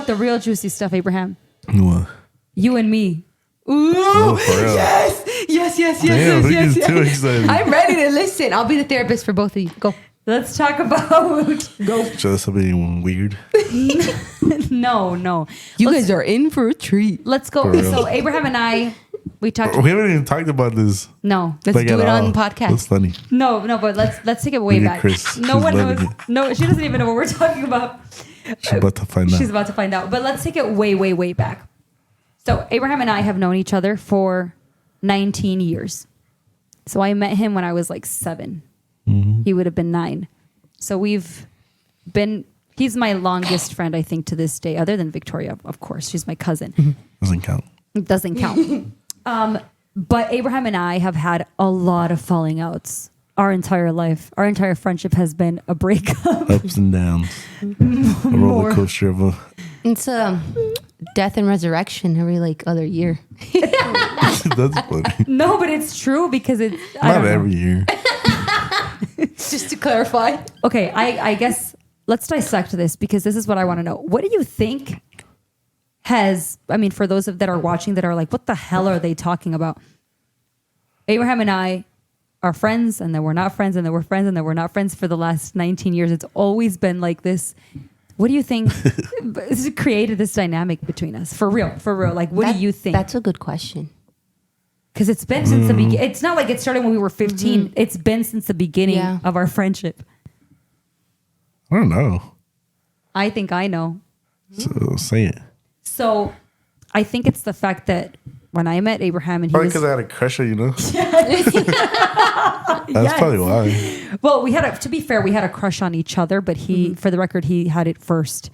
about the real juicy stuff, Abraham. What? You and me. Ooh, yes. Damn, yes. Too excited. I'm ready to listen. I'll be the therapist for both of you. Go. Let's talk about go. Just being weird. No. You guys are in for a treat. Let's go. So Abraham and I, we talked. We haven't even talked about this. No, Let's do it on the podcast. That's funny. no. But let's take it way Look at back. Chris. No She's one knows. loving it. No, she doesn't even know what we're talking about. She's about to find out. She's about to find out. But let's take it way back. So Abraham and I have known each other for 19 years. So I met him when I was like 7. Mm-hmm. He would have been 9. So he's my longest friend, I think, to this day, other than Victoria, of course. She's my cousin. Doesn't count. It doesn't count. But Abraham and I have had a lot of falling outs our entire life. Our entire friendship has been a breakup. Ups and downs. A roller coaster of a... It's death and resurrection every like other year. That's funny. No, but it's true because it's... Not every year. Just to clarify. Okay, I guess let's dissect this because this is what I want to know. What do you think for those that are watching that are like, what the hell are they talking about? Abraham and I are friends and then we're not friends and then we're friends and then we're not friends for the last 19 years. It's always been like this. What do you think this created this dynamic between us? For real. Like, what do you think? That's a good question. Because it's been since the beginning. It's not like it started when we were 15. Mm-hmm. It's been since the beginning of our friendship. I don't know. I think I know. So say it. So I think it's the fact that when I met Abraham and he probably was... because I had a crush on you, know? That's probably why. Well, to be fair, we had a crush on each other, but for the record, he had it first.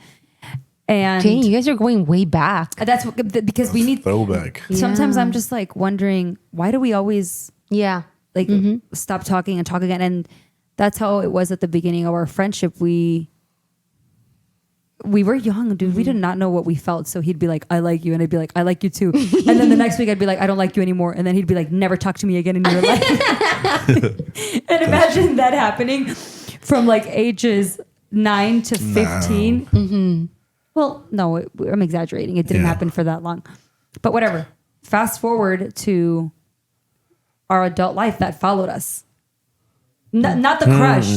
And dang, you guys are going way back. That's because we need throwback. Sometimes I'm just like wondering, why do we always stop talking and talk again? And that's how it was at the beginning of our friendship. We were young, dude. We did not know what we felt. So he'd be like, I like you. And I'd be like, I like you too. And then the next week I'd be like, I don't like you anymore. And then he'd be like, never talk to me again in your life. And imagine that happening from like ages 9 to 15. No. Mm-hmm. Well, no, I'm exaggerating. It didn't happen for that long. But whatever. Fast forward to our adult life that followed us. Not the crush.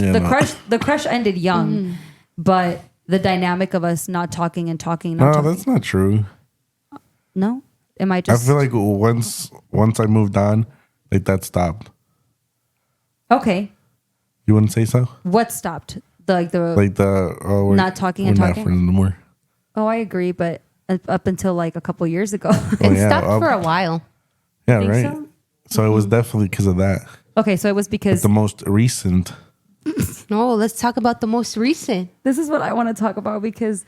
The crush ended young. But the dynamic of us not talking and talking. That's not true. No? Am I just... I feel like once I moved on, like that stopped. Okay. You wouldn't say so? What stopped? Not talking and talking? We're not friends anymore. Oh, I agree, but up until like a couple years ago. It stopped for a while. Yeah, Think right? So it was definitely because of that. Okay, so it was because... But the most recent... No, let's talk about the most recent. This is what I want to talk about because,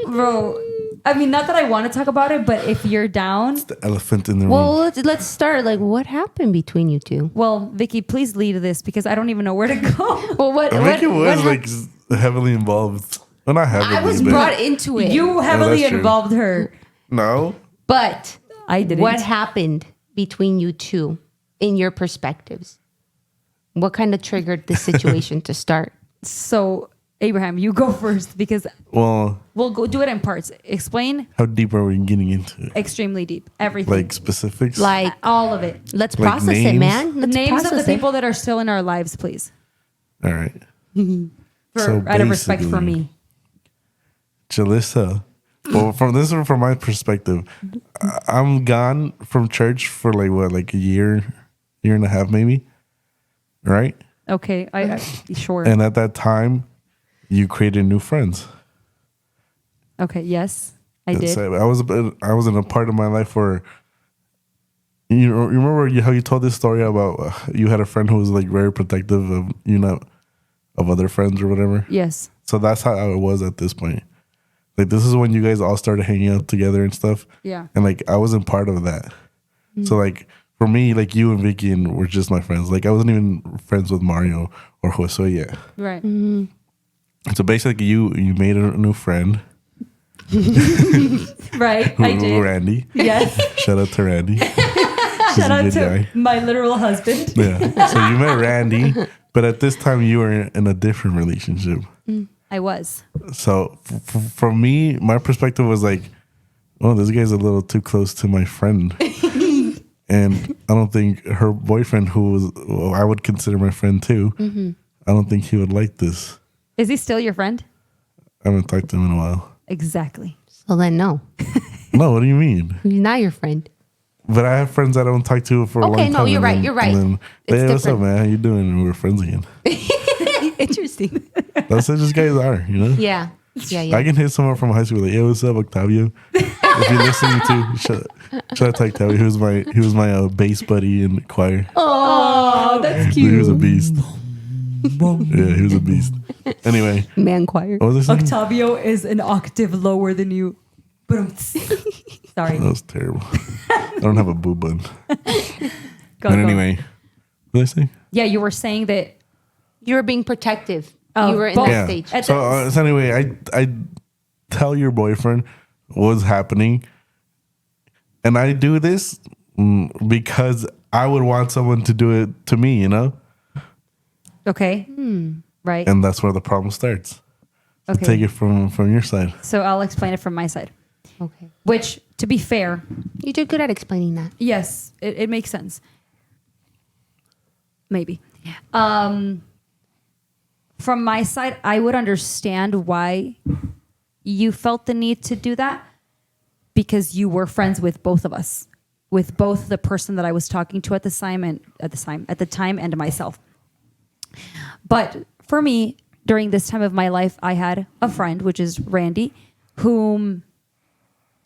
bro, I mean, not that I want to talk about it, but if you're down... It's the elephant in the room. Well, let's start. Like, what happened between you two? Well, Vicky, please lead this because I don't even know where to go. Well, Vicky was heavily involved. Well, not heavily. I was brought into it. You heavily involved her. No. But I didn't. What happened between you two in your perspectives? What kind of triggered this situation to start? So, Abraham, you go first because we'll go do it in parts. Explain. How deep are we getting into it? Extremely deep. Everything. Like specifics? Like all of it. Let's process it, man. The names of the people that are still in our lives, please. All right. Out of respect for me. Julissa. Well, from my perspective, I'm gone from church for like a year and a half maybe. Right? Okay, I sure. And at that time, you created new friends. Okay, yes, I did. So I was in a part of my life where you remember how you told this story about you had a friend who was like very protective of of other friends or whatever. Yes. So that's how it was at this point. Like this is when you guys all started hanging out together and stuff. Yeah. And like I wasn't part of that. Mm-hmm. So like. For me, like you and Vicky were just my friends. Like I wasn't even friends with Mario or Josue yet. Right. Mm-hmm. So basically, you made a new friend. Right, I did. Randy. Yes. Shout out to Randy. Shout out to my literal husband. Yeah. So you met Randy, but at this time you were in a different relationship. I was. So for me, my perspective was like, oh, this guy's a little too close to my friend. And I don't think her boyfriend, I would consider my friend too, I don't think he would like this. Is he still your friend? I haven't talked to him in a while. Exactly. So then no. No, what do you mean? He's not your friend. But I have friends I don't talk to for a long time. Okay, no, you're right. You're right. And then, hey, what's up, man? How you doing? And we're friends again. Interesting. That's how just guys are, you know? Yeah. I can hit someone from high school like, "Yo, what's up, Octavio?" If you're listening to, shout out to Octavio. He was my bass buddy in choir. Oh, that's cute. He was a beast. Yeah, he was a beast. Anyway, Man choir. what was I saying? Octavio is an octave lower than you. Sorry. That was terrible. I don't have a boo bun. Go. Anyway, what did I say? Yeah, you were saying that. You were being protective. Oh, You were in both. that Yeah. stage. So anyway, I tell your boyfriend what's happening, and I do this because I would want someone to do it to me, you know. Okay. Right. And that's where the problem starts. So Okay. take it from your side. So I'll explain it from my side. Okay. Which, to be fair, You did good at explaining that. yes, it makes sense. Maybe. From my side, I would understand why you felt the need to do that because you were friends with both of us, with both the person that I was talking to at the time and myself. But for me, during this time of my life, I had a friend, which is Randy, whom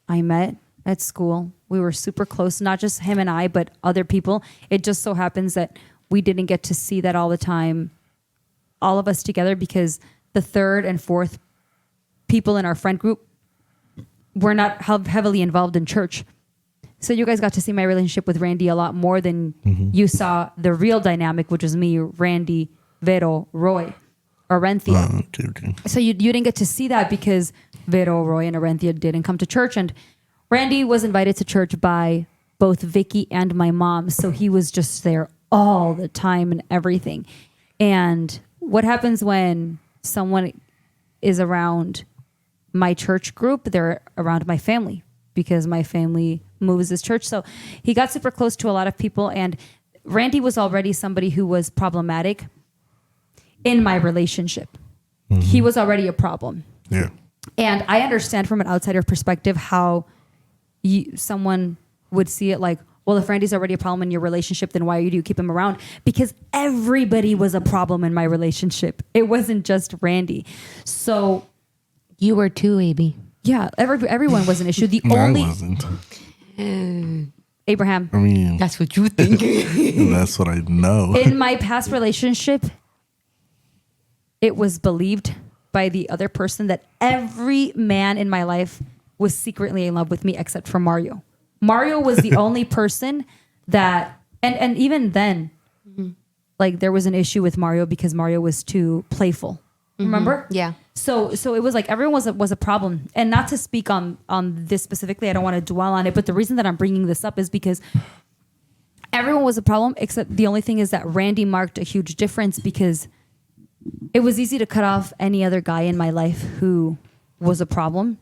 I met at school. We were super close, not just him and I, but other people. It just so happens that we didn't get to see that all the time, all of us together, because the third and fourth people in our friend group were not heavily involved in church. So you guys got to see my relationship with Randy a lot more than you saw the real dynamic, which was me, Randy, Vero, Roy, Orenthia. Okay. So you didn't get to see that because Vero, Roy, and Orenthia didn't come to church. And Randy was invited to church by both Vicky and my mom. So he was just there all the time and everything. And what happens when someone is around my church group? They're around my family because my family moves this church. So he got super close to a lot of people. And Randy was already somebody who was problematic in my relationship. He was already a problem. Yeah. And I understand from an outsider perspective how someone would see it like, well, if Randy's already a problem in your relationship, then why do you keep him around? Because everybody was a problem in my relationship. It wasn't just Randy. So You were too, AB. yeah, everyone was an issue. The No, only I wasn't. Abraham, I mean, That's what you think. that's what I know. in my past relationship, it was believed by the other person that every man in my life was secretly in love with me except for Mario. Mario was the only person that, and even then, like there was an issue with Mario because Mario was too playful. Remember? Yeah. So it was like everyone was a problem. And not to speak on this specifically, I don't want to dwell on it, but the reason that I'm bringing this up is because everyone was a problem, except the only thing is that Randy marked a huge difference because it was easy to cut off any other guy in my life who was a problem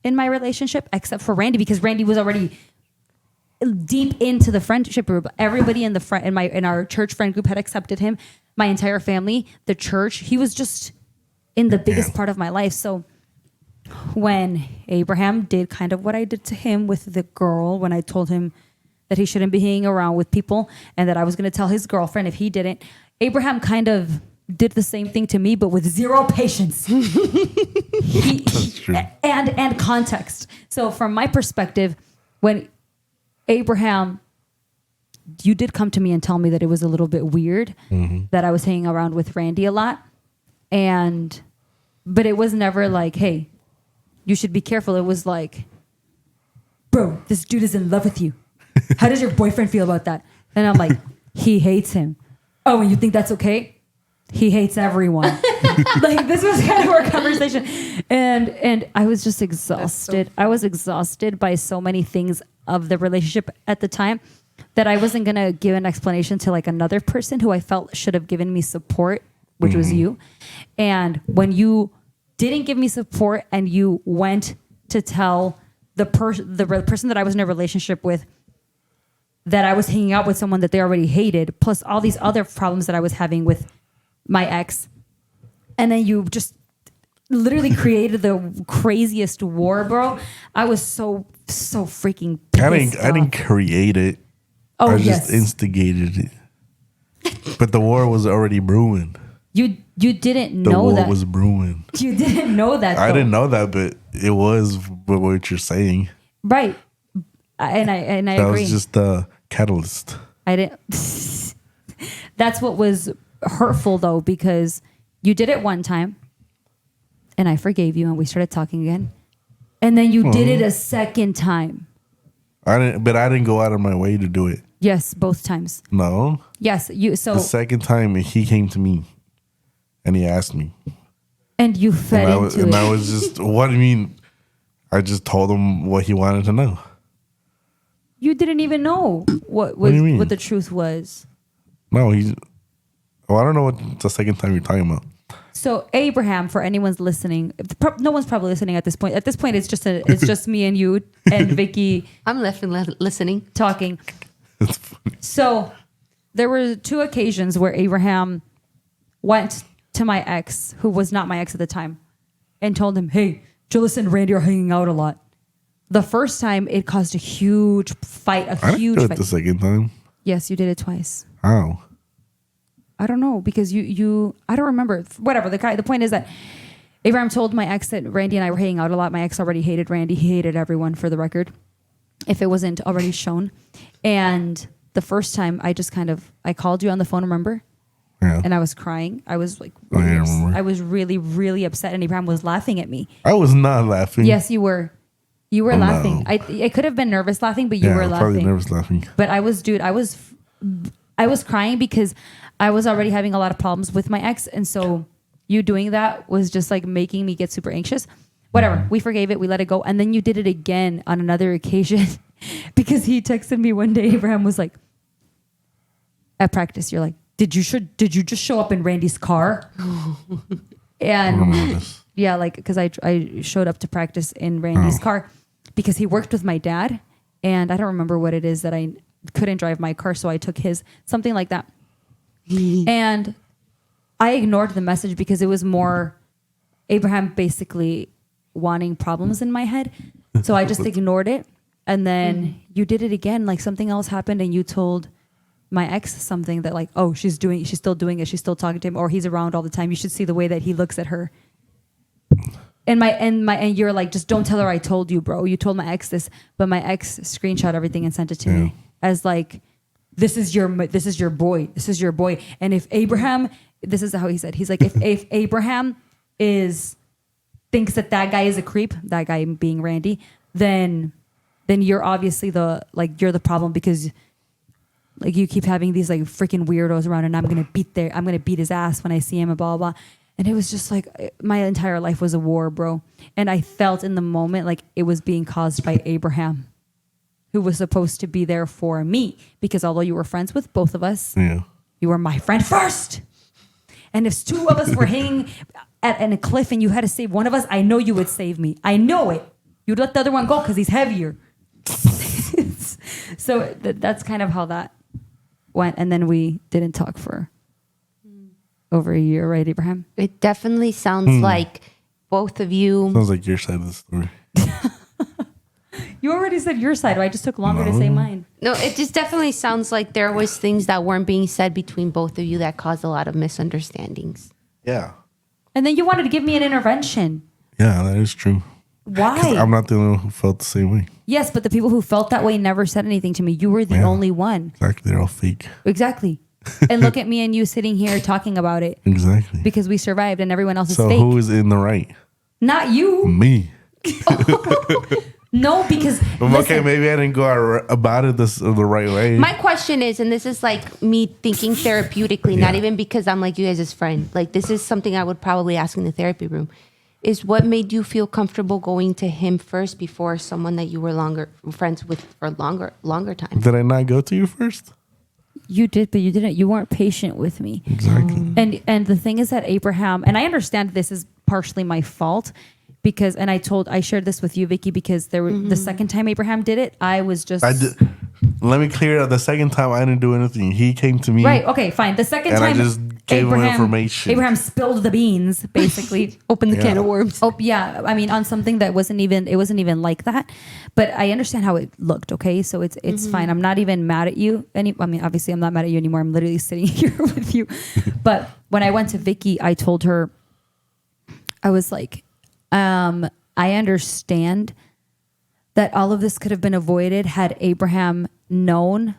in my relationship, except for Randy, because Randy was already deep into the friendship group. Everybody in in our church friend group had accepted him. My entire family, the church, he was just in the biggest part of my life. So when Abraham did kind of what I did to him with the girl, when I told him that he shouldn't be hanging around with people and that I was going to tell his girlfriend if he didn't, Abraham kind of did the same thing to me, but with zero patience. That's true. And context. So from my perspective, when Abraham, you did come to me and tell me that it was a little bit weird that I was hanging around with Randy a lot. But it was never like, hey, you should be careful. It was like, bro, this dude is in love with you. How does your boyfriend feel about that? And I'm like, he hates him. Oh, and you think that's okay? He hates everyone. Like this was kind of our conversation. And I was just exhausted. I was exhausted by so many things of the relationship at the time that I wasn't going to give an explanation to like another person who I felt should have given me support, which was you. And when you didn't give me support and you went to tell the person that I was in a relationship with that I was hanging out with someone that they already hated, plus all these other problems that I was having with my ex. And then you just literally created the craziest war, bro. I was so freaking pissed I didn't create it. Oh, I yes. just instigated it. But the war was already brewing. You didn't The know war that. was brewing. You didn't know that. I though. didn't know that, but it was what you're saying. Right. And I That agree. was just the catalyst. I didn't. That's what was hurtful though, because you did it one time and I forgave you and we started talking again. And then you did it a second time. I didn't go out of my way to do it. Yes, both times. No. Yes, you so The second time he came to me and he asked me. and you fed into it. And I was just, what do you mean? I just told him what he wanted to know. You didn't even know what do you mean? what the truth was. No, I don't know what the second time you're talking about. So Abraham, for anyone's listening, no one's probably listening at this point. At this point, it's just me and you and Vicky I'm listening. talking. It's funny. So there were 2 occasions where Abraham went to my ex, who was not my ex at the time, and told him, "Hey, Julissa and Randy are hanging out a lot." The first time, it caused a huge fight. I didn't do it the second time. Yes, you did it twice. How? I don't know because you I don't remember. Whatever. The point is that Abraham told my ex that Randy and I were hanging out a lot. My ex already hated Randy. He hated everyone, for the record, if it wasn't already shown. And the first time I called you on the phone, remember? Yeah. And I was crying. I was like, I remember. I was really, really upset. And Abraham was laughing at me. I was not laughing. Yes, you were. You were Oh, laughing. no. I could have been nervous laughing, but you were probably laughing. nervous laughing. But I was crying because I was already having a lot of problems with my ex. And so you doing that was just like making me get super anxious. Whatever. We forgave it. We let it go. And then you did it again on another occasion because he texted me one day. Abraham was like, at practice, you're like, did you just show up in Randy's car? And yeah, like, because I showed up to practice in Randy's car because he worked with my dad. And I don't remember what it is that I couldn't drive my car, so I took his, something like that. And I ignored the message because it was more Abraham basically wanting problems in my head. So I just ignored it. And then you did it again, like something else happened and you told my ex something that like, oh, she's still doing it. She's still talking to him, or he's around all the time. You should see the way that he looks at her. And you're like, just don't tell her I told you, bro. You told my ex this, but my ex screenshot everything and sent it to me as like, this is your boy. This is your boy. And if Abraham, this is how he said, he's like, if Abraham thinks that guy is a creep, that guy being Randy, then you're obviously you're the problem because like you keep having these like freaking weirdos around and I'm gonna beat his ass when I see him and blah blah blah. And it was just like my entire life was a war, bro. And I felt in the moment like it was being caused by Abraham, who was supposed to be there for me. Because although you were friends with both of us, you were my friend first. And if 2 of us were hanging at a cliff and you had to save one of us, I know you would save me. I know it. You'd let the other one go because he's heavier. So that's kind of how that went. And then we didn't talk for over a year, right, Abraham? It definitely sounds like both of you. Sounds like your side of the story. You already said your side. I just took longer to say mine. No, it just definitely sounds like there was things that weren't being said between both of you that caused a lot of misunderstandings. Yeah. And then you wanted to give me an intervention. Yeah, that is true. Why? I'm not the only one who felt the same way. Yes, but the people who felt that way never said anything to me. You were the only one. Exactly. They're all fake. Exactly. And look at me and you sitting here talking about it. Exactly. Because we survived and everyone else is So fake. who is in the right? Not you. Me. No, because Okay, listen, maybe I didn't go about it the right way. My question is, and this is like me thinking therapeutically, not even because I'm like you guys' friend. Like this is something I would probably ask in the therapy room. Is what made you feel comfortable going to him first before someone that you were friends with for longer time? Did I not go to you first? you did, but you didn't. You weren't patient with me. Exactly. And the thing is that Abraham, and I understand this is partially my fault because, and I shared this with you, Vicky, because the second time Abraham did it, I was just. Let me clear it up. The second time I didn't do anything. He came to me. Right. Okay. Fine. The second and time, I just gave him information. Abraham spilled the beans, basically. Opened the can of worms. Oh yeah. I mean, on something that wasn't even like that. But I understand how it looked. Okay, so it's fine. I'm not even mad at you. I mean, obviously, I'm not mad at you anymore. I'm literally sitting here with you. But when I went to Vicky, I told her, I was like, I understand that all of this could have been avoided had Abraham known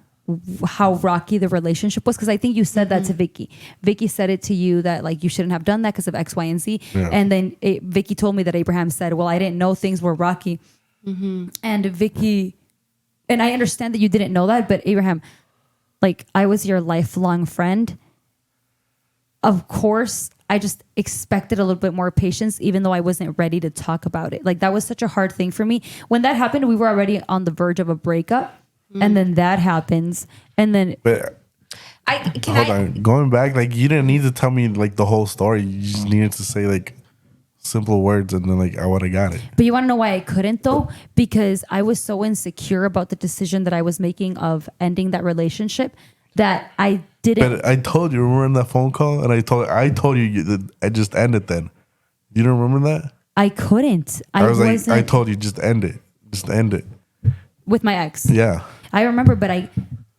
how rocky the relationship was. Because I think you said that to Vicky. Vicky said it to you that like you shouldn't have done that because of X, Y, and Z. Yeah. And then Vicky told me that Abraham said, well, I didn't know things were rocky. And Vicky, and I understand that you didn't know that, but Abraham, like I was your lifelong friend. Of course, I just expected a little bit more patience, even though I wasn't ready to talk about it. Like that was such a hard thing for me. When that happened, we were already on the verge of a breakup, and then that happens, and then. But hold on, going back, like you didn't need to tell me like the whole story. You just needed to say like simple words, and then like I would have got it. But you want to know why I couldn't though? Because I was so insecure about the decision that I was making of ending that relationship that I didn't. But I told you, remember in that phone call, and I told you that I just ended. Then you don't remember that? I couldn't. I told you just end it. Just end it. With my ex. Yeah. I remember, but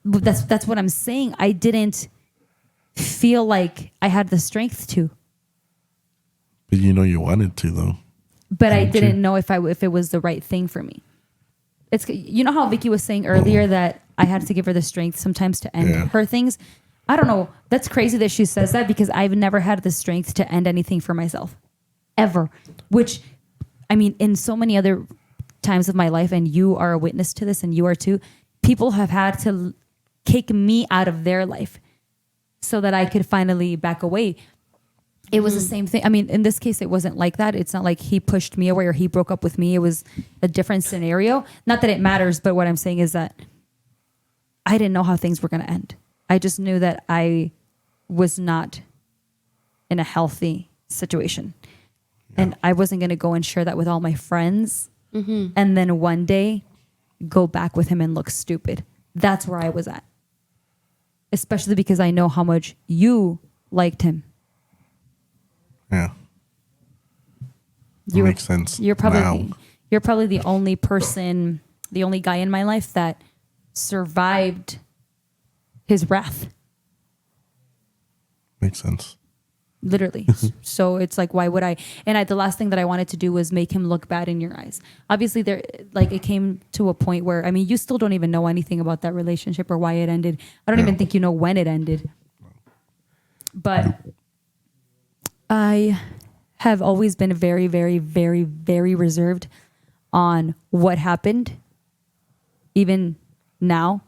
that's what I'm saying. I didn't feel like I had the strength to. But you know you wanted to though. But I didn't know if it was the right thing for me. It's, you know how Vicky was saying earlier that I had to give her the strength sometimes to end her things. I don't know. That's crazy that she says that because I've never had the strength to end anything for myself ever, which I mean, in so many other times of my life, and you are a witness to this and you are too, people have had to kick me out of their life so that I could finally back away. It was the same thing. I mean, in this case, it wasn't like that. It's not like he pushed me away or he broke up with me. It was a different scenario. Not that it matters, but what I'm saying is that I didn't know how things were going to end. I just knew that I was not in a healthy situation. Yeah. And I wasn't going to go and share that with all my friends. And then one day go back with him and look stupid. That's where I was at. Especially because I know how much you liked him. Yeah. Makes sense. You're probably the only person, the only guy in my life that survived his wrath. Makes sense. Literally. So it's like, why would I? And the last thing that I wanted to do was make him look bad in your eyes. Obviously, it came to a point where, I mean, you still don't even know anything about that relationship or why it ended. I don't even think you know when it ended. But I have always been very, very, very, very reserved on what happened, even now,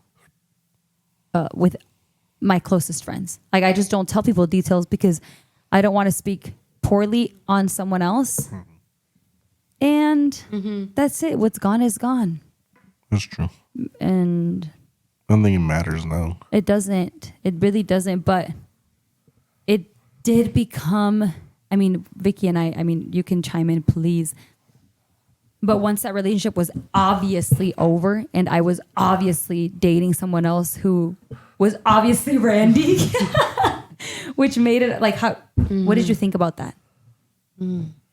with my closest friends. Like, I just don't tell people details because I don't want to speak poorly on someone else. And that's it. What's gone is gone. That's true. And I don't think it matters now. It doesn't. It really doesn't. But it did become, I mean, Vicky and I mean, you can chime in, please. But once that relationship was obviously over and I was obviously dating someone else who was obviously Randy, which made it like, what did you think about that?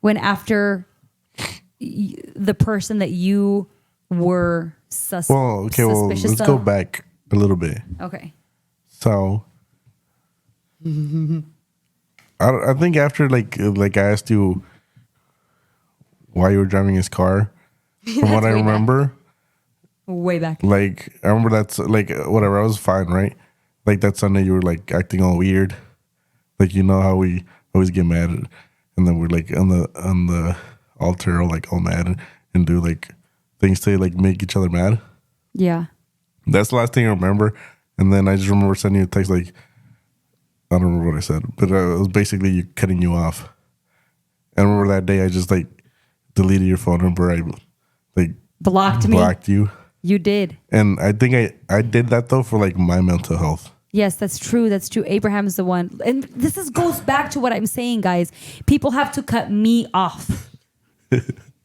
When after the person that you were suspicious let's go back a little bit. Okay. So I think after like I asked you why you were driving his car, from what I remember, way back. Like I remember that's like whatever. I was fine, right? Like that Sunday you were like acting all weird, like you know how we always get mad, and then we're like on the altar, like all mad and do like things to like make each other mad. Yeah, that's the last thing I remember. And then I just remember sending you a text like, I don't remember what I said, but it was basically you cutting you off. I remember that day I just like deleted your phone number. I like blocked you. You did. And I think I did that though for like my mental health. Yes, that's true. That's true. Abraham's the one. And goes back to what I'm saying, guys. People have to cut me off.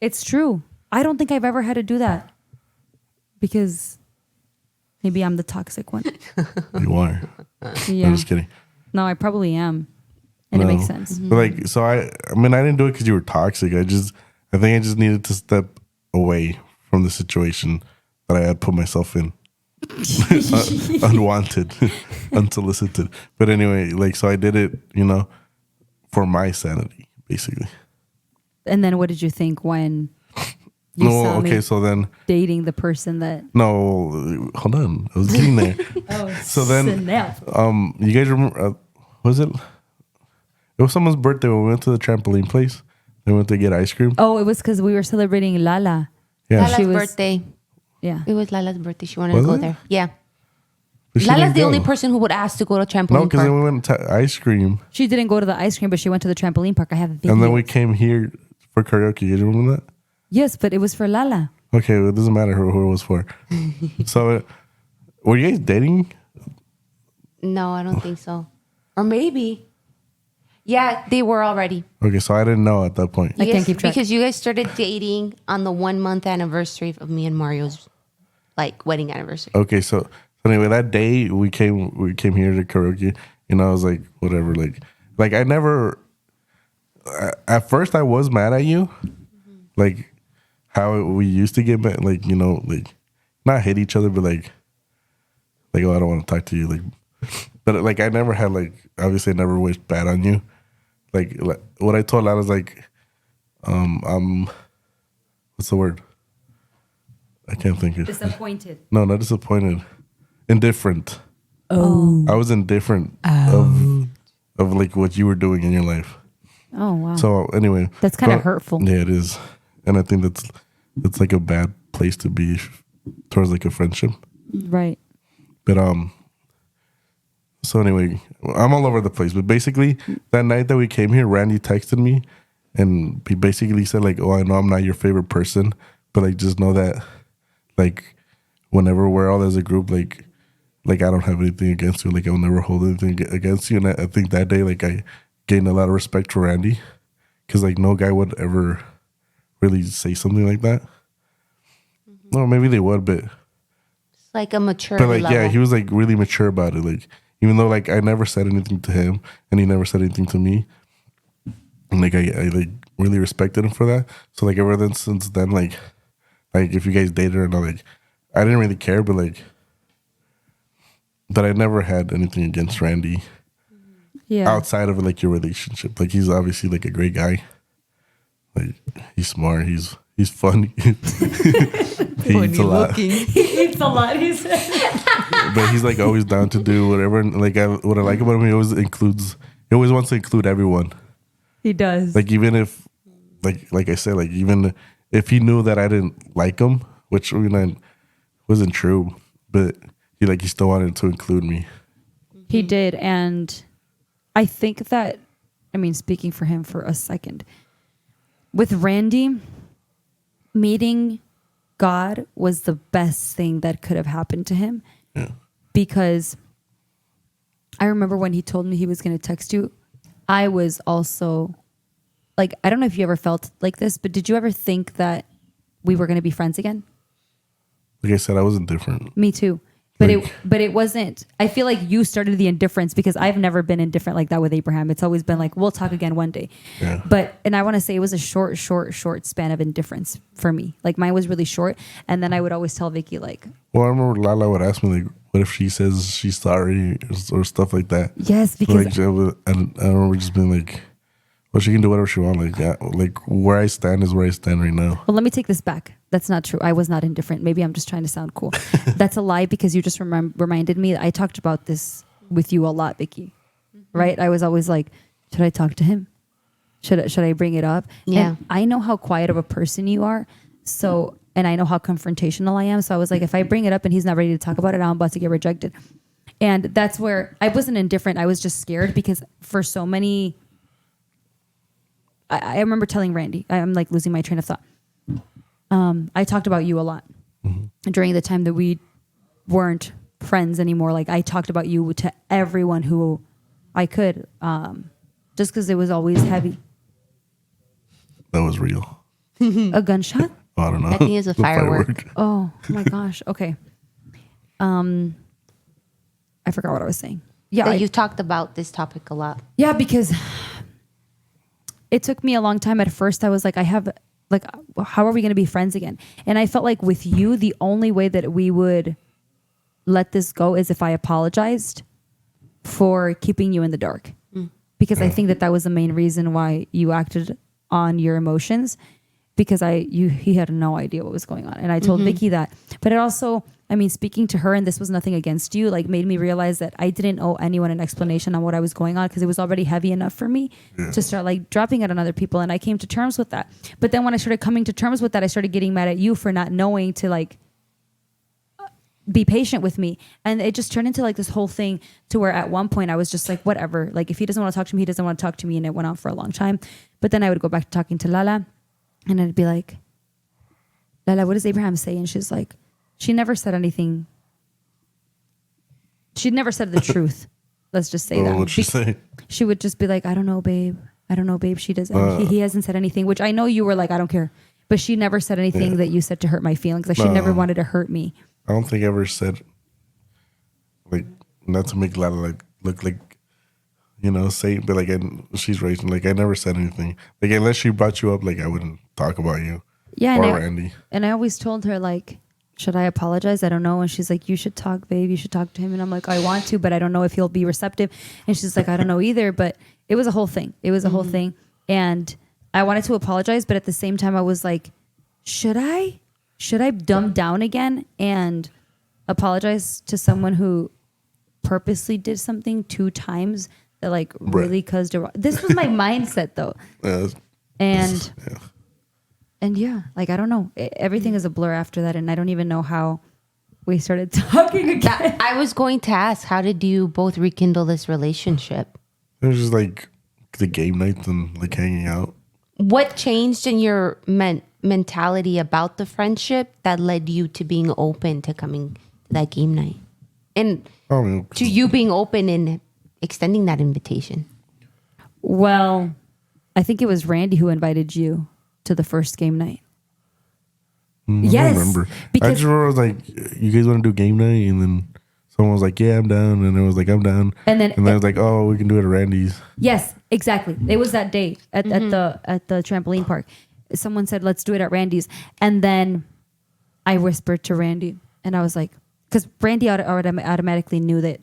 It's true. I don't think I've ever had to do that. Because maybe I'm the toxic one. You are. Yeah. I'm just kidding. No, I probably am. And it makes sense. But like, so I mean, I didn't do it because you were toxic. I think I just needed to step away from the situation that I had put myself in. Unwanted, unsolicited. But anyway, like, so I did it, for my sanity, basically. And then what did you think when you saw me so then dating the person that... No, hold on. I was getting there. So then, you guys remember, was it? It was someone's birthday when we went to the trampoline place. They went to get ice cream. Oh, it was because we were celebrating Lala. Yeah. Lala's birthday. Yeah. It was Lala's birthday. She wanted to go there. Yeah. But she Lala's didn't the go. only person who would ask to go to trampoline No, because park. then we went to ice cream. She didn't go to the ice cream, but she went to the trampoline park. I have a video. And then we came here for karaoke. You remember that? Yes, but it was for Lala. Okay, well, it doesn't matter who it was for. So, were you guys dating? No, I don't think so. Or maybe. Yeah, they were already. Okay, so I didn't know at that point. I can't keep track. Because you guys started dating on the 1 month anniversary of me and Mario's wedding anniversary. Okay, so anyway, that day we came here to karaoke, and I was like, whatever, like I never. At first, I was mad at you, like how we used to get mad, like not hate each other, but like oh, I don't want to talk to you, but like I never had obviously I never wished bad on you, like what I told Lala was like, what's the word? I can't think of. Disappointed. No, not disappointed. Indifferent. Oh. I was indifferent of like what you were doing in your life. Oh, wow. So anyway, That's kind of hurtful. Yeah, it is, and I think that's like a bad place to be towards like a friendship. Right. But so anyway, I'm all over the place. But basically, that night that we came here, Randy texted me, and he basically said like, "Oh, I know I'm not your favorite person, but like just know that like whenever we're all as a group, like I don't have anything against you. Like I'll never hold anything against you." And I think that day, like I gained a lot of respect for Randy, because like no guy would ever really say something like that. No, maybe they would, but It's like a maturity like level. yeah, he was like really mature about it. Like even though like I never said anything to him and he never said anything to me, and like I like really respected him for that. So like ever since then, like if you guys dated or not, like I didn't really care, but like that I never had anything against Randy. Yeah. Outside of like your relationship, like he's obviously like a great guy. Like he's smart, he's funny. He eats a lot, He eats a lot, he said. but he's like always down to do whatever. And like what I like about him, he always wants to include everyone. He does. Like even if, like I said, like even if he knew that I didn't like him, which wasn't true, but he still wanted to include me. He did, and I think that, I mean, speaking for him for a second, with Randy, meeting God was the best thing that could have happened to him. Yeah. Because I remember when he told me he was going to text you, I was also like, I don't know if you ever felt like this, but did you ever think that we were going to be friends again? Like I said, I was indifferent. Me too. But it wasn't. I feel like you started the indifference, because I've never been indifferent like that with Abraham. It's always been like, we'll talk again one day. Yeah. And I want to say it was a short span of indifference for me. Like mine was really short, and then I would always tell Vicky like, Well, I remember Lala would ask me like, "What if she says she's sorry?" or stuff like that. yes, So, because like, I remember just being like, "Well, she can do whatever she wants." Like, yeah, like where I stand is where I stand right now. well, let me take this back. That's not true. I was not indifferent. Maybe I'm just trying to sound cool. That's a lie, because you just reminded me that I talked about this with you a lot, Vicky. Right? I was always like, should I talk to him? Should I bring it up? Yeah. And I know how quiet of a person you are. So, and I know how confrontational I am. So I was like, if I bring it up and he's not ready to talk about it, I'm about to get rejected. And that's where I wasn't indifferent. I was just scared, because for so many, I remember telling Randy, I'm like losing my train of thought. I talked about you a lot during the time that we weren't friends anymore. Like I talked about you to everyone who I could, just because it was always heavy. That was real. A gunshot? Oh, I don't know. I think it's a The firework. Oh my gosh. Okay. I forgot what I was saying. Yeah. That you've talked about this topic a lot. Yeah, because it took me a long time. At first, I was like, how are we going to be friends again? And I felt like with you, the only way that we would let this go is if I apologized for keeping you in the dark. Because I think that was the main reason why you acted on your emotions, because he had no idea what was going on. And I told Vicky that. But it also, I mean, speaking to her, and this was nothing against you, like made me realize that I didn't owe anyone an explanation on what I was going on, because it was already heavy enough for me to start like dropping it on other people. And I came to terms with that. But then when I started coming to terms with that, I started getting mad at you for not knowing to like be patient with me. And it just turned into like this whole thing to where at one point I was just like, whatever, like if he doesn't want to talk to me, he doesn't want to talk to me. And it went on for a long time. But then I would go back to talking to Lala, and I'd be like, Lala, what does Abraham say? And she's like, she never said anything. She'd never said the truth. Let's just say that. What'd she say? She would just be like, I don't know, babe. She doesn't. He hasn't said anything, which I know you were like, I don't care. But she never said anything that you said to hurt my feelings. Like she never wanted to hurt me. I don't think I ever said, like, not to make Lala like look like, you know, say, but like she's raising. Like I never said anything. Like unless she brought you up, like I wouldn't talk about you. Yeah, or Randy. And I always told her like, should I apologize? I don't know. And she's like, you should talk, babe. You should talk to him. And I'm like, I want to, but I don't know if he'll be receptive. And she's like, I don't know either. But it was a whole thing. Whole thing. And I wanted to apologize, but at the same time, I was like, should I dumb down again and apologize to someone who purposely did something 2 times that like really caused a... This was my mindset though. And yeah, like, I don't know. Everything is a blur after that. And I don't even know how we started talking again. I was going to ask, how did you both rekindle this relationship? It was just like the game nights and like hanging out. What changed in your mentality about the friendship that led you to being open to coming to that game night? And to you being open and extending that invitation? Well, I think it was Randy who invited you to the first game night. Yes, I remember. I just remember I was like, you guys want to do game night? And then someone was like, yeah, I'm down. And I was like, I'm down. And then I was like, oh, we can do it at Randy's. Yes, exactly. It was that day at the trampoline park. Someone said, let's do it at Randy's. And then I whispered to Randy, and I was like, because Randy automatically knew that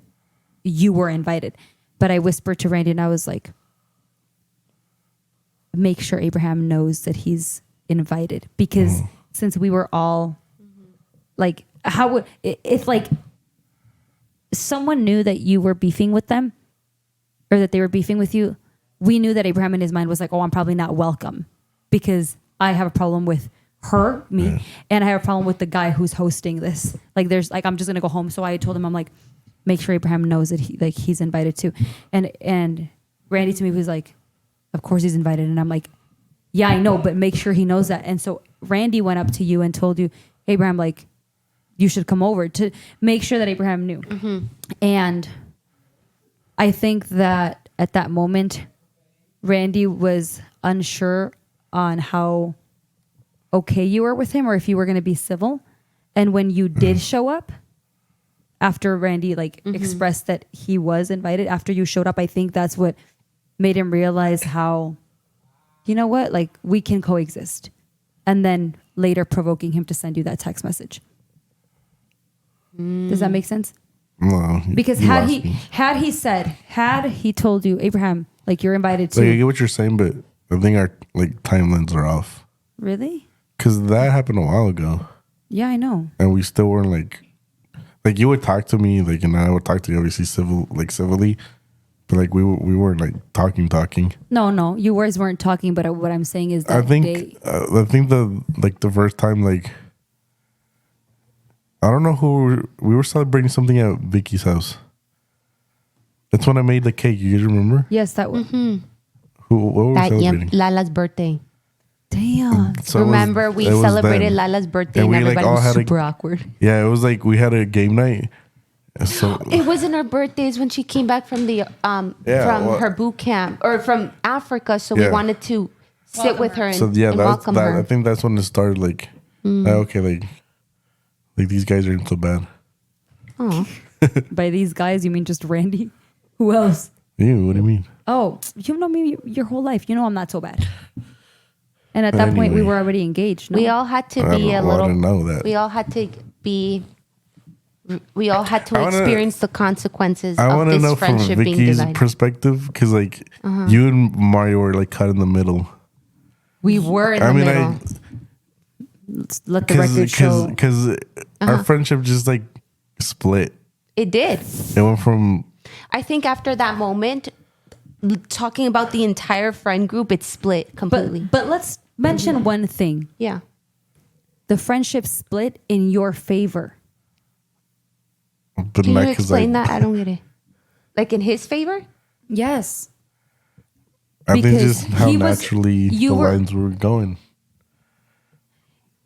you were invited. But I whispered to Randy, and I was like, make sure Abraham knows that he's invited. Because since we were all like, if like someone knew that you were beefing with them or that they were beefing with you, we knew that Abraham in his mind was like, oh, I'm probably not welcome because I have a problem with me, and I have a problem with the guy who's hosting this. Like, I'm just going to go home. So I told him, I'm like, make sure Abraham knows that he's invited too. And Randy to me was like, of course he's invited. And I'm like, yeah, I know, but make sure he knows that. And so Randy went up to you and told you, Abraham, like, you should come over, to make sure that Abraham knew. And I think that at that moment, Randy was unsure on how okay you were with him or if you were going to be civil. And when you did show up, after Randy expressed that he was invited, after you showed up, I think that's what made him realize how, you know what, like, we can coexist. And then later provoking him to send you that text message. Does that make sense? No. Because had he told you, Abraham, like, you're invited to. Like, I get what you're saying, but I think our like timelines are off. Really? Because that happened a while ago. Yeah, I know. And we still weren't like you would talk to me, like, and I would talk to you obviously civilly, but like we weren't like talking. No, you guys weren't talking. But what I'm saying is that I think the first time, like, I don't know who we were celebrating something at Vicky's house. That's when I made the cake. You guys remember? Yes, that was. What were we celebrating? Lala's birthday. Damn. So remember, we celebrated Lala's birthday and everybody was super awkward. Yeah, it was like we had a game night So It wasn't her birthdays when she came back from the her boot camp or from Africa. So we wanted to sit with her and welcome her. I think that's when it started. Like, okay, like these guys aren't so bad. Oh, By these guys, you mean just Randy? Who else? You? What do you mean? Oh, you've known me your whole life. You know I'm not so bad. And at that point, we were already engaged. No? we all had to be a I little. didn't know that. We all had to be. We all had to experience the consequences I of want to this know from friendship being Vicky's divided. perspective, because like you and Mario were like cut in the middle. We were in the middle. Let's let the record show. Because our friendship just like split. It did. It went from. I think after that moment, talking about the entire friend group, it split completely. But let's mention one thing. Yeah. The friendship split in your favor. But Can not you 'cause, explain like, that? I don't get it. Like in his favor? Yes. I think Because just how he was- naturally the lines were going.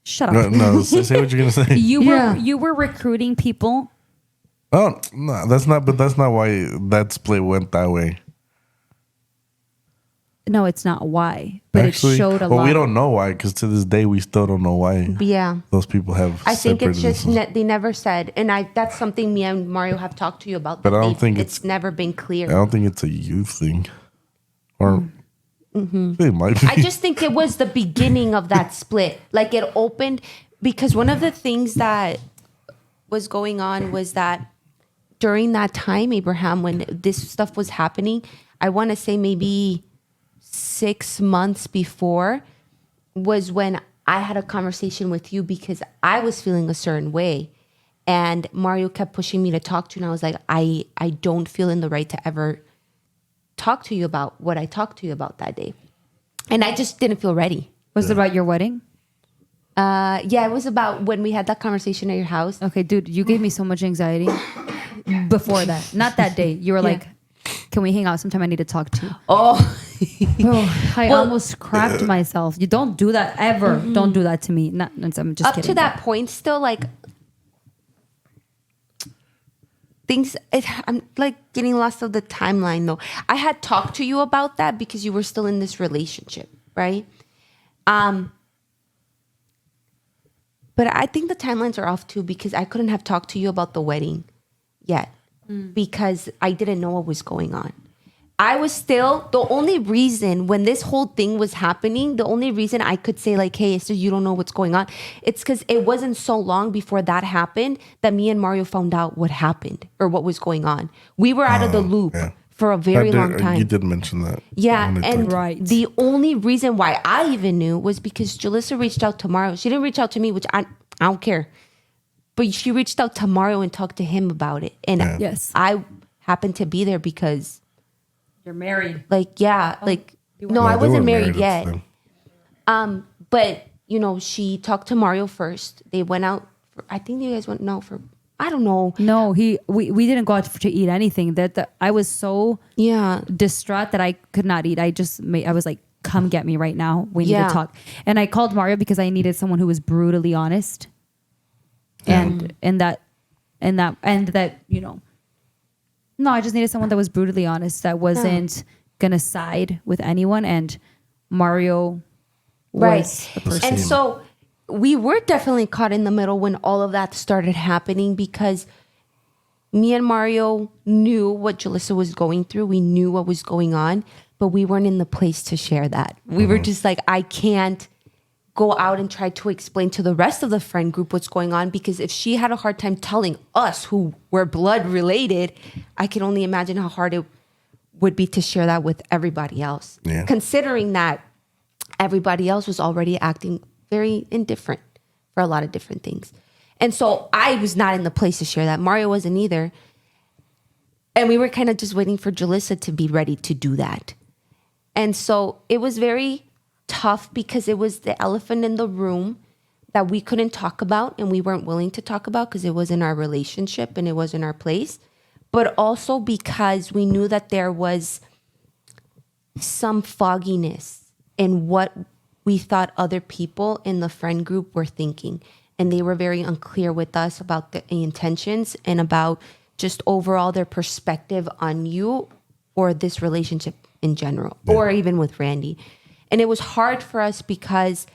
Shut up. No, say what you're gonna say. You were recruiting people. Oh no, that's not. But that's not why that split went that way. No, it's not why, but Actually, it showed a lot. well, we don't know why, because to this day we still don't know why. Yeah. Those people have. I think it's just separated they never said, and that's something me and Mario have talked to you about. But I don't think it's never been clear. I don't think it's a youth thing, or it might be. I just think it was the beginning of that split. Like it opened because one of the things that was going on was that during that time, Abraham, when this stuff was happening, I want to say maybe 6 months before was when I had a conversation with you because I was feeling a certain way. And Mario kept pushing me to talk to you. And I was like, I don't feel in the right to ever talk to you about what I talked to you about that day. And I just didn't feel ready. Was it about your wedding? Yeah, it was about when we had that conversation at your house. Okay, dude, you gave me so much anxiety before that. Not that day. You were like, can we hang out sometime? I need to talk to you. Oh, Bro, I almost crapped myself. You don't do that ever. Don't do that to me. Not, I'm just up kidding. to that point, still like things. I'm like getting lost of the timeline though. I had talked to you about that because you were still in this relationship, right? But I think the timelines are off too because I couldn't have talked to you about the wedding yet because I didn't know what was going on. I was still, the only reason when this whole thing was happening, the only reason I could say like, hey, so you don't know what's going on. It's because it wasn't so long before that happened that me and Mario found out what happened or what was going on. We were out of the loop for a very long time. You did mention that. Yeah. And Right. the only reason why I even knew was because Julissa reached out to Mario. She didn't reach out to me, which I don't care. But she reached out to Mario and talked to him about it. And Yes. I happened to be there because You're married. like, yeah, like, no, I wasn't married yet. But, you know, she talked to Mario first. They went out. I think you guys went out for, I don't know. No, we didn't go out to eat anything. I was so distraught that I could not eat. I was like, come get me right now. We need to talk. And I called Mario because I needed someone who was brutally honest. And that, you know, no, I just needed someone that was brutally honest, that wasn't gonna side with anyone. And Mario was the person. And so we were definitely caught in the middle when all of that started happening because me and Mario knew what Julissa was going through. We knew what was going on, but we weren't in the place to share that. We were just like, I can't go out and try to explain to the rest of the friend group what's going on because if she had a hard time telling us who were blood related, I can only imagine how hard it would be to share that with everybody else. Yeah. Considering that everybody else was already acting very indifferent for a lot of different things. And so I was not in the place to share that. Mario wasn't either. And we were kind of just waiting for Julissa to be ready to do that. And so it was very tough because it was the elephant in the room that we couldn't talk about and we weren't willing to talk about because it wasn't our relationship and it wasn't our place. But also because we knew that there was some fogginess in what we thought other people in the friend group were thinking. And they were very unclear with us about the intentions and about just overall their perspective on you or this relationship in general, or even with Randy. And it was hard for us because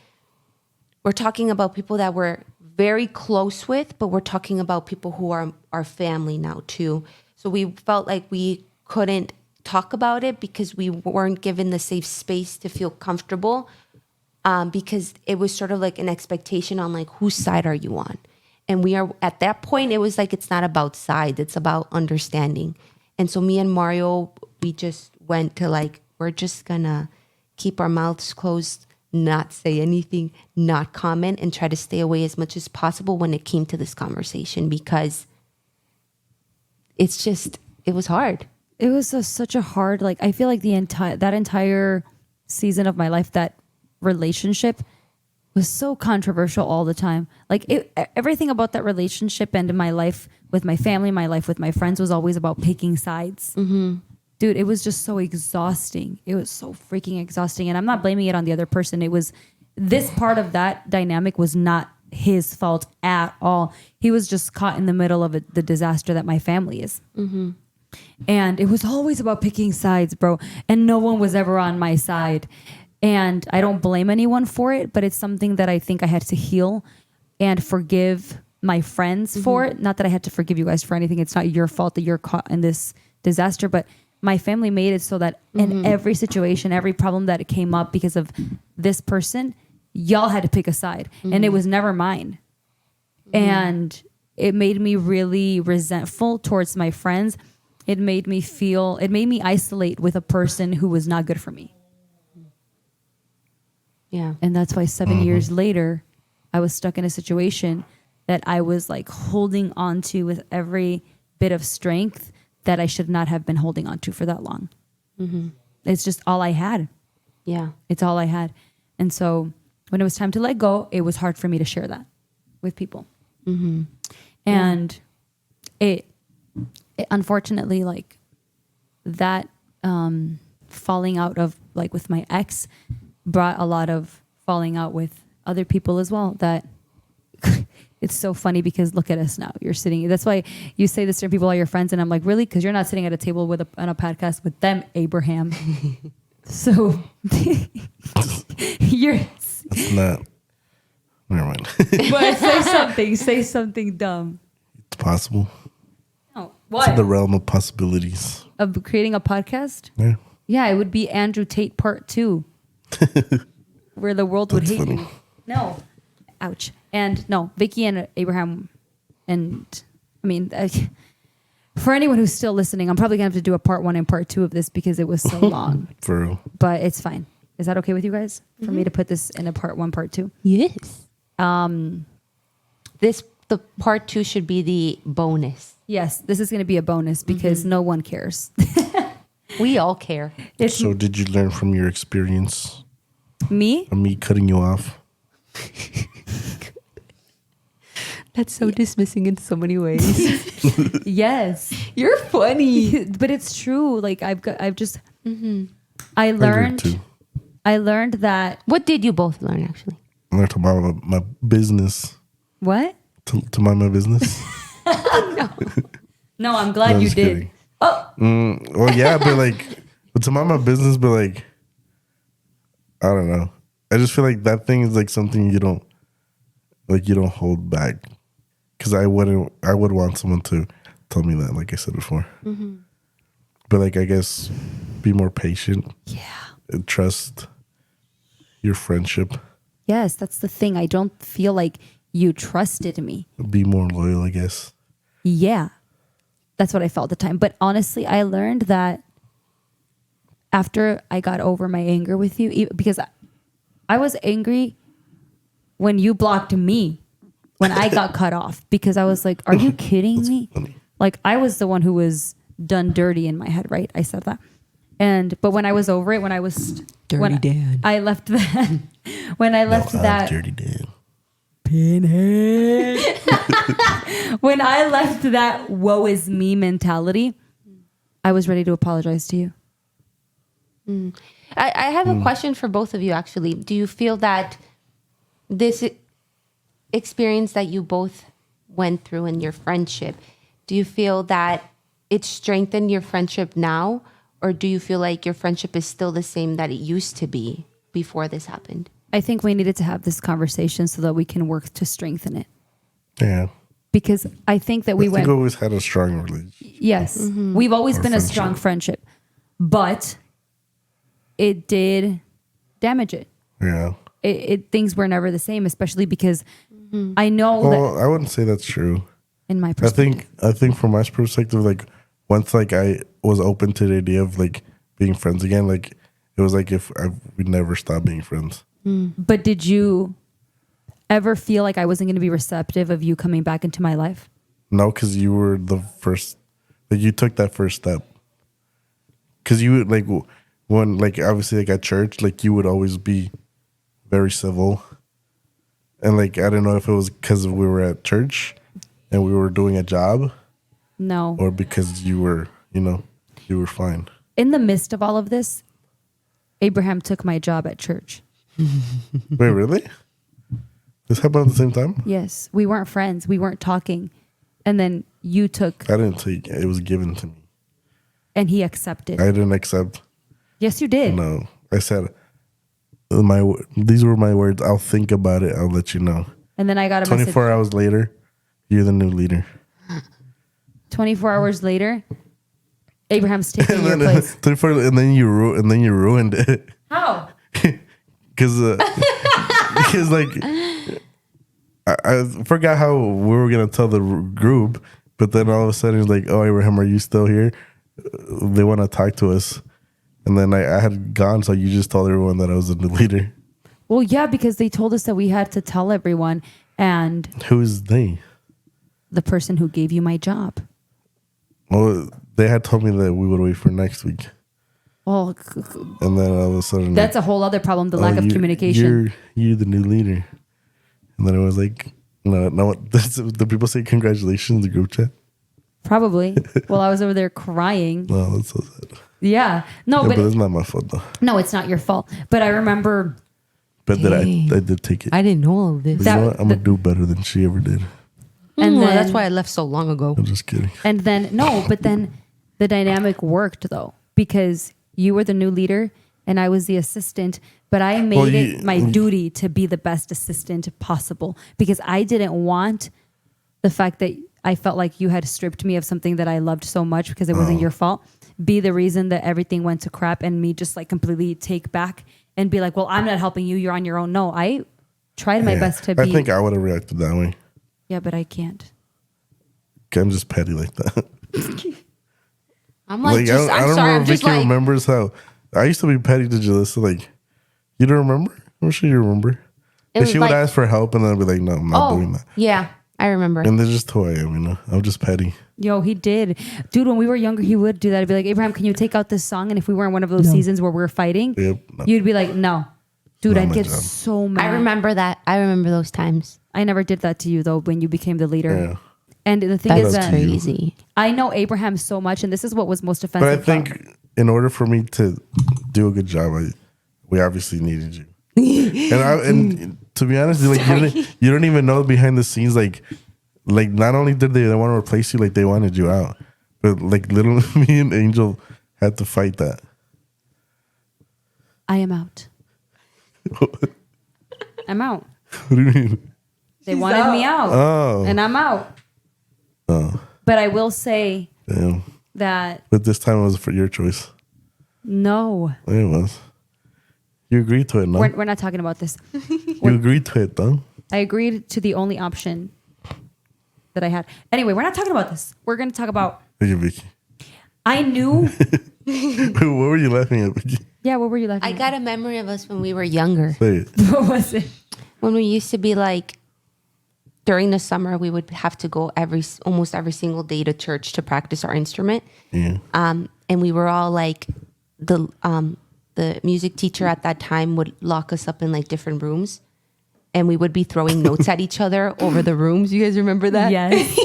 we're talking about people that we're very close with, but we're talking about people who are our family now too. So we felt like we couldn't talk about it because we weren't given the safe space to feel comfortable, because it was sort of like an expectation on like, whose side are you on? And we are at that point, it was like, it's not about sides, it's about understanding. And so me and Mario, we just went to like, we're just gonna keep our mouths closed, not say anything, not comment, and try to stay away as much as possible when it came to this conversation, because it's just, it was hard. It was such a hard, like, I feel like that entire season of my life, that relationship was so controversial all the time. Like everything about that relationship and my life with my family, my life with my friends was always about picking sides. Mm-hmm. Dude, it was just so exhausting. It was so freaking exhausting. And I'm not blaming it on the other person. It was, this part of that dynamic was not his fault at all. He was just caught in the middle of the disaster that my family is. Mm-hmm. And it was always about picking sides, bro. And no one was ever on my side. And I don't blame anyone for it, but it's something that I think I had to heal and forgive my friends for it. Not that I had to forgive you guys for anything. It's not your fault that you're caught in this disaster, but my family made it so that in every situation, every problem that came up because of this person, y'all had to pick a side, and it was never mine. And it made me really resentful towards my friends. It made me isolate with a person who was not good for me. Yeah. And that's why 7 years later, I was stuck in a situation that I was like holding on to with every bit of strength that I should not have been holding on to for that long. Mm-hmm. It's just all I had. Yeah. It's all I had. And so when it was time to let go, it was hard for me to share that with people. Mm-hmm. And it unfortunately, like that falling out of like with my ex brought a lot of falling out with other people as well. That it's so funny because look at us now. You're sitting. That's why you say this to people are your friends, and I'm like, really? Because you're not sitting at a table on a podcast with them, Abraham. So you're. It's not. Never mind. But say something dumb. It's possible. Oh, It's what? in the realm of possibilities. Of creating a podcast? Yeah. Yeah, it would be Andrew Tate Part 2. Where the world would hate funny. you. No. Ouch. And no, Vicky and Abraham, and I mean, for anyone who's still listening, I'm probably going to have to do a part 1 and part 2 of this because it was so long. For real. But it's fine. Is that okay with you guys? For me to put this in a part 1, part 2? Yes. The part 2 should be the bonus. Yes, this is going to be a bonus because no one cares. We all care. So did you learn from your experience? Me? Of me cutting you off? That's so dismissing in so many ways. Yes. You're funny. But it's true. Like I too. learned that. What did you both learn, actually? I learned to mind my business. What? To mind my business. No, I'm glad you did. Kidding. Well, yeah, but to mind my business, but like, I don't know. I just feel like that thing is like something you don't hold back. Because I would want someone to tell me that, like I said before. Mm-hmm. But like, I guess, be more patient. Yeah. And trust your friendship. Yes, that's the thing. I don't feel like you trusted me. Be more loyal, I guess. Yeah. That's what I felt at the time. But honestly, I learned that after I got over my anger with you, because I was angry when you blocked me, when I got cut off, because I was like, are you kidding me? Funny. Like I was the one who was done dirty in my head, right? I said that. But when I was over it, when I was Dirty Dan. I left that when I left that Dirty Dan. Pinhead. When I left that woe is me mentality, I was ready to apologize to you. I have a question for both of you, actually. Do you feel that this experience that you both went through in your friendship, Do you feel that it strengthened your friendship now? Or do you feel like your friendship is still the same that it used to be before this happened? I think we needed to have this conversation so that we can work to strengthen it. Yeah. Because I think that we we always had a strong relationship. Yes. We've always been a strong friendship. But it did damage it. Yeah. Things were never the same, especially because I know that I wouldn't say that's true. in my perspective. I think from my perspective, like once like I was open to the idea of like being friends again, like it was like if we'd never stop being friends. But did you ever feel like I wasn't going to be receptive of you coming back into my life? No, because you were the first, like you took that first step. Because you would like when like obviously like at church, like you would always be very civil. And like I don't know if it was because we were at church and we were doing a job. No. Or because you were, you were fine. In the midst of all of this, Abraham took my job at church. Wait, really? This happened at the same time? Yes. We weren't friends. We weren't talking. And then you took. I didn't take it. It was given to me. And he accepted. I didn't accept. Yes, you did. No. I said, these were my words. I'll think about it. I'll let you know. And then I got a 24 message. hours later, you're the new leader. 24 hours later, Abraham's taking your place. 24, and then you ruined it. How? Because like I forgot how we were gonna tell the group, but then all of a sudden it's like, oh, Abraham, are you still here? They want to talk to us, and then I had gone, so you just told everyone that I was the new leader. Well, yeah, because they told us that we had to tell everyone, and who's they? The person who gave you my job. Well, they had told me that we would wait for next week. Well, and then all of a sudden, that's a whole other problem, the lack of communication. You're the new leader. And then it was like, no, the people say congratulations in the group chat. Probably. Well, I was over there crying. No, that's so sad. Yeah. No, but it's not my fault though. No, it's not your fault. But I remember. But that I did take it. I didn't know all of this. You know what? I'm going to do better than she ever did. And then, that's why I left so long ago. I'm just kidding. And then, but then the dynamic worked though, because you were the new leader and I was the assistant, but I made it my duty to be the best assistant possible because I didn't want the fact that I felt like you had stripped me of something that I loved so much because it wasn't your fault, be the reason that everything went to crap and me just like completely take back and be like, well, I'm not helping you. You're on your own. No, I tried my best to be. I think I would have reacted that way. Yeah, but I can't. I'm just petty like that. I'm like, I don't sorry. know I'm if just Vicky like, remembers how I used to be petty to Julissa. Like, you don't remember? I'm sure you remember. And she would ask for help, and then I'd be like, no, I'm not doing that. Yeah, I remember. And that's just who I am, I'm just petty. Yo, he did. Dude, when we were younger, he would do that. I'd be like, Abraham, can you take out this song? And if we were in one of those seasons where we're fighting, you'd be like, no. Dude, I'd get so mad. I remember that. I remember those times. I never did that to you, though, when you became the leader. Yeah. And the thing is that crazy. I know Abraham so much, and this is what was most offensive. But I think in order for me to do a good job, we obviously needed you. and to be honest, like you don't even know behind the scenes. Like not only did they want to replace you, like they wanted you out, but like little me and Angel had to fight that. I am out. I'm out. What do you mean? They wanted me out, and I'm out. Oh. But I will say that. But this time it was for your choice. No. It was. You agreed to it, no? We're not talking about this. You agreed to it, though. I agreed to the only option that I had. Anyway, we're not talking about this. We're going to talk about. Hey, Vicky. I knew. What were you laughing at, Vicky? Yeah, what were you laughing at? I got a memory of us when we were younger. Say it. What was it? When we used to be like, during the summer, we would have to go almost every single day to church to practice our instrument. Yeah. And we were all like, the music teacher at that time would lock us up in like different rooms, and we would be throwing notes at each other over the rooms. You guys remember that? Yes.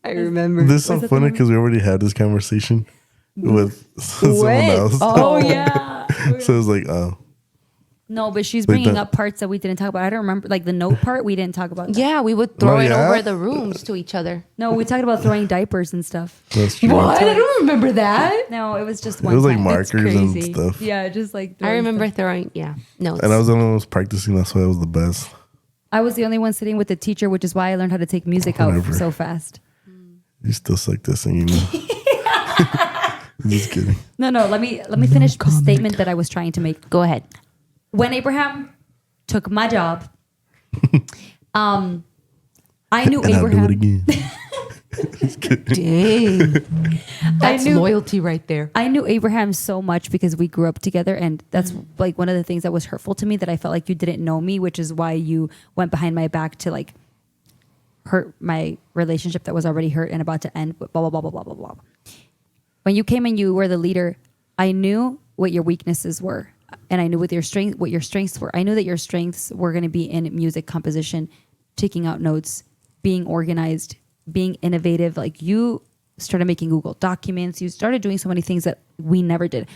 I remember. This is so funny because we already had this conversation with someone else. Oh, yeah. So it was like, oh. No, but she's Like bringing the- up parts that we didn't talk about. I don't remember, like the note part. We didn't talk about. That. Yeah, we would throw Oh, it yeah? over the rooms to each other. No, we talked about throwing diapers and stuff. That's true. What? I don't remember that. No, it was just It one. was like time. markers and stuff. Yeah, just like. I throwing remember stuff. throwing, notes. And I was the one who was practicing. That's why it was the best. I was the only one sitting with the teacher, which is why I learned how to take music out Whatever. so fast. You still suck at singing. Just kidding. No. Let me finish the statement that I was trying to make. Go ahead. When Abraham took my job, I knew And I'll do Abraham. it again. Dang. That's knew- loyalty right there. I knew Abraham so much because we grew up together, and that's like one of the things that was hurtful to me, that I felt like you didn't know me, which is why you went behind my back to like hurt my relationship that was already hurt and about to end. Blah blah blah blah blah blah blah. When you came and you were the leader, I knew what your weaknesses were, and I knew what your strengths were. I knew that your strengths were going to be in music composition, taking out notes, being organized, being innovative. Like you started making Google documents. You started doing so many things that we never did.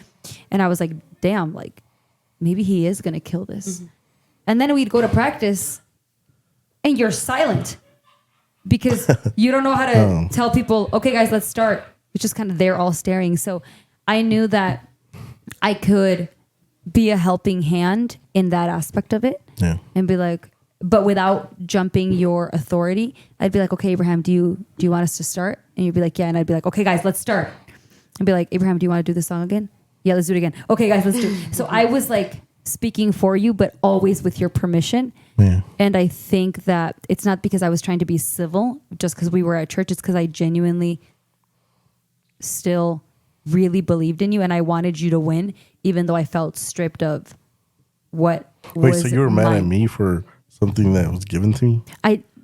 And I was like, damn, like maybe he is going to kill this. And then we'd go to practice and you're silent because you don't know how to tell people, okay, guys, let's start. It's just kind of there all staring. So I knew that I could be a helping hand in that aspect of it and be like, but without jumping your authority. I'd be like, okay, Abraham, do you want us to start? And you'd be like, yeah. And I'd be like, okay, guys, let's start. I'd be like, Abraham, do you want to do the song again? Yeah, let's do it again. Okay, guys, let's do it. So I was like speaking for you, but always with your permission. Yeah. And I think that it's not because I was trying to be civil just because we were at church. It's because I genuinely still really believed in you and I wanted you to win, even though I felt stripped of what Wait, was so you were mad at mine. me for something that was given to me?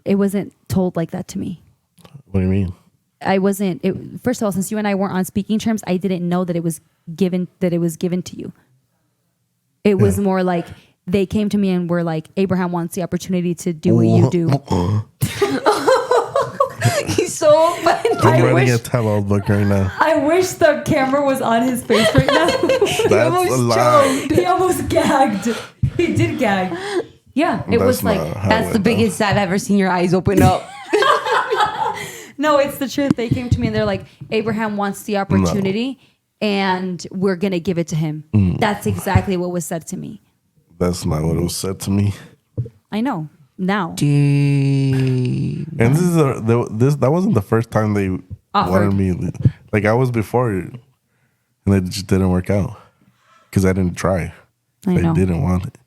It wasn't told like that to me. What do you mean? I wasn't. First of all, since you and I weren't on speaking terms, I didn't know that it was given to you. It was more like they came to me and were like, Abraham wants the opportunity to do what you do. He's so funny. I'm writing a tell-all book right now. I wish the camera was on his face right now. That's a lie. He almost gagged. He did gag. Yeah, it That's was like, not how That's it the went biggest I've ever seen your eyes open up. no, it's the truth. They came to me and they're like, Abraham wants the opportunity and we're going to give it to him. That's exactly what was said to me. That's not what was said to me. I know now. And this is that wasn't the first time they Offered. wanted me. Like I was before, and it just didn't work out because I didn't try. I know. didn't want it.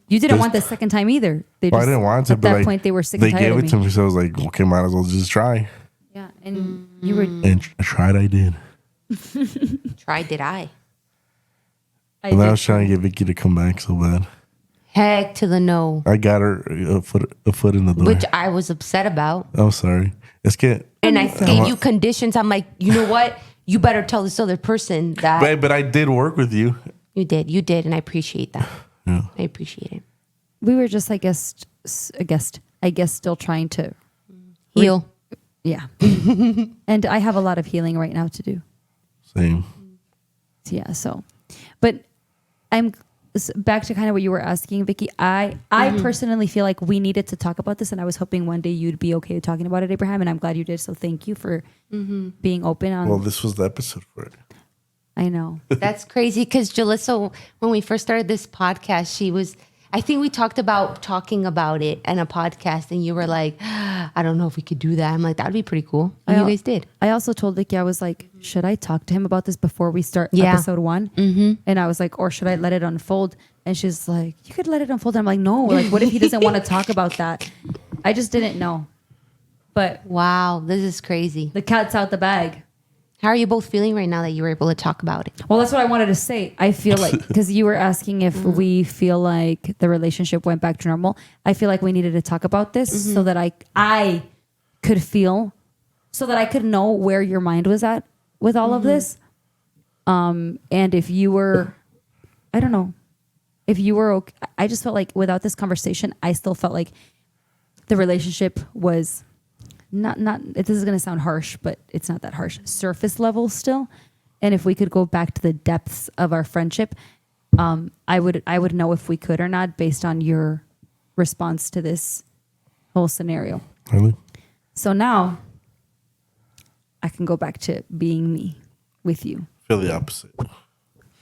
You didn't want the second time either. They Well, I didn't want it, at but that like, point they were sick they and tired gave of it me. to me, so I was like, okay, might as well just try. Yeah, and you were. And tried, I did. Tried did I. And I was trying to get Vicky to come back so bad. Heck to the no. I got her a foot in the door. Which I was upset about. I'm sorry. Es que, And I gave you conditions. I'm like, you know what? You better tell this other person that but I did work with you. you did, and I appreciate that. Yeah. I appreciate it. We were just, I guess, still trying to Heal. Yeah. And I have a lot of healing right now to do. Same. Yeah. So, but I'm back to kind of what you were asking, Vicky. I personally feel like we needed to talk about this, and I was hoping one day you'd be okay with talking about it, Abraham. And I'm glad you did. So thank you for being open on. Well, this was the episode for it. I know. That's crazy because Julissa, when we first started this podcast, I think we talked about talking about it in a podcast, and you were like, I don't know if we could do that. I'm like, that'd be pretty cool. And you guys did. I also told Vicky, I was like, should I talk to him about this before we start Yeah. episode 1? Mm-hmm. And I was like, or should I let it unfold? And she's like, you could let it unfold. And I'm like, no, like, what if he doesn't want to talk about that? I just didn't know. But Wow, this is crazy. the cat's out the bag. How are you both feeling right now that you were able to talk about it? Well, that's what I wanted to say. I feel like, because you were asking if we feel like the relationship went back to normal. I feel like we needed to talk about this so that I could feel, so that I could know where your mind was at with all of this. And if you were, I don't know, if you were okay. I just felt like without this conversation, I still felt like the relationship was not this is going to sound harsh, but it's not that harsh, surface level still. And if we could go back to the depths of our friendship, I would know if we could or not based on your response to this whole scenario. Really? So now I can go back to being me with you. I feel the opposite.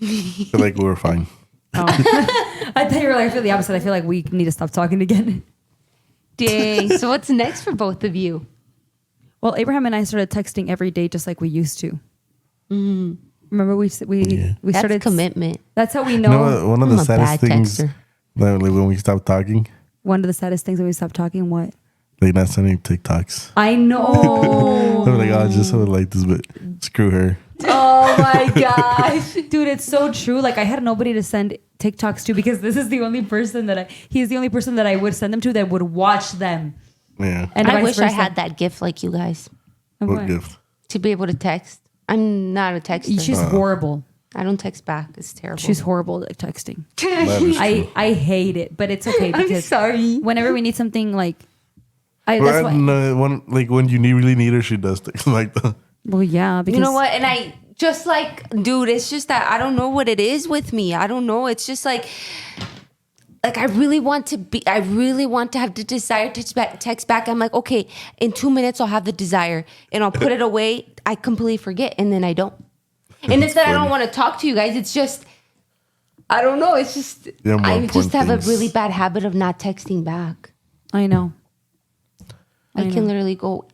I feel like we were fine. Oh. I thought you were like, I feel the opposite. I feel like we need to stop talking again. Dang. So what's next for both of you? Well, Abraham and I started texting every day just like we used to. Remember we That's started commitment. That's how we You know. know what? One of the I'm a saddest bad things, texter. like when we stopped talking, One of the saddest things when we stopped talking. What? like not sending TikToks. I know. I'm like, oh, I just would like this, but screw her. Oh my gosh, dude, it's so true. Like I had nobody to send TikToks to because this is the only person he's the only person that I would send them to that would watch them. Yeah. And I vice wish I versa. had that gift like you guys Of What what? gift? to be able to text. I'm not a texter. She's horrible. I don't text back. It's terrible. She's horrible at texting. That is true. I hate it, but it's okay because sorry. whenever we need something like, that's Right, why. no, like when you really need her, she does things like that. Well, yeah, because You know what? And I just like, dude, it's just that I don't know what it is with me. I don't know. It's just like I really want to have the desire to text back. I'm like, okay, in 2 minutes I'll have the desire and I'll put it away. I completely forget and then I don't. And it's that I don't want to talk to you guys. It's just, I don't know. It's just, Yeah, more I just important have things. a really bad habit of not texting back. I know. I can literally go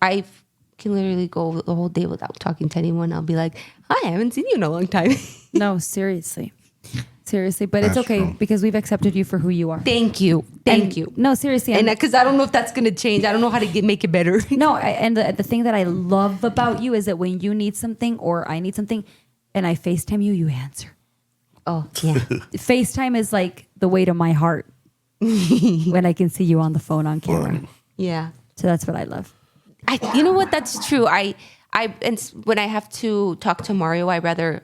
the whole day without talking to anyone. I'll be like, hi, I haven't seen you in a long time. No, seriously, but it's That's okay true. because we've accepted you for who you are. Thank you. Thank you. No, seriously, And because I don't know if that's going to change. I don't know how to make it better. no, and the thing that I love about you is that when you need something or I need something, and I FaceTime you, you answer. Oh, yeah. FaceTime is like the way to my heart when I can see you on the phone on camera. Yeah. So that's what I love. You know what? That's true. And when I have to talk to Mario, I rather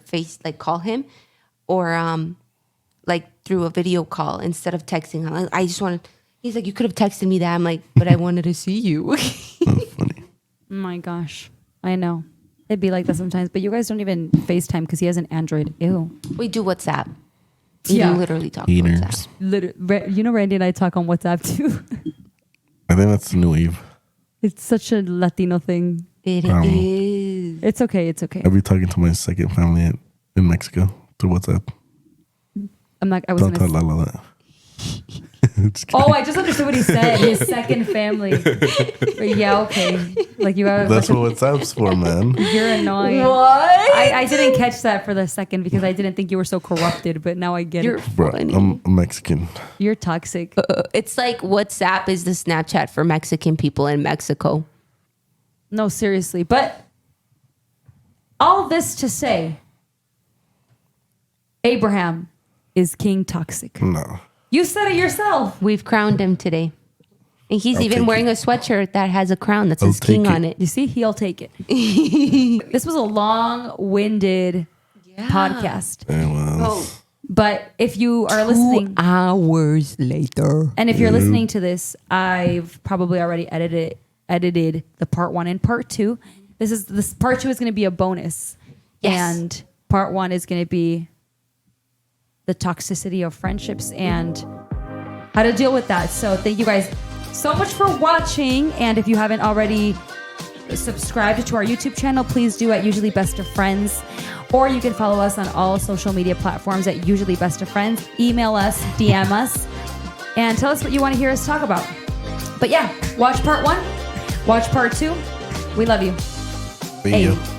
call him or through a video call instead of texting. I just want to. He's like, you could have texted me that. I'm like, but I wanted to see you. That's funny. Oh my gosh, I know. It'd be like that sometimes, but you guys don't even FaceTime because he has an Android. Ew. We do WhatsApp. Yeah. We literally talk on WhatsApp. You know, Randy and I talk on WhatsApp too. I think that's the new wave. It's such a Latino thing. It Wow. is. It's okay. It's okay. I'll be talking to my second family in Mexico through WhatsApp. I was Don't tell gonna. Lala that. Just kidding. Oh, I just understood what he said. His second family. But yeah, okay. Like you have. That's what WhatsApp's for, man. You're annoying. What? I didn't catch that for the second because I didn't think you were so corrupted, but now I get You're it. Bro, funny. I'm Mexican. You're toxic. It's like WhatsApp is the Snapchat for Mexican people in Mexico. No, seriously. But all this to say, Abraham is King Toxic. No. You said it yourself. We've crowned him today. And he's I'll even take wearing a sweatshirt that has a crown that I'll says king take it. on it. You see, he'll take it. This was a long-winded podcast. It was. But if you are listening, Hours later. and if you're listening to this, I've probably already edited the part 1 and part 2. This part 2 is going to be a bonus. Yes. And part 1 is going to be the toxicity of friendships and how to deal with that. So thank you guys so much for watching. And if you haven't already subscribed to our YouTube channel, please do at Usually Best of Friends. Or you can follow us on all social media platforms at Usually Best of Friends. Email us, DM us, and tell us what you want to hear us talk about. But yeah, watch part 1, watch part 2. We love you. See Hey. you.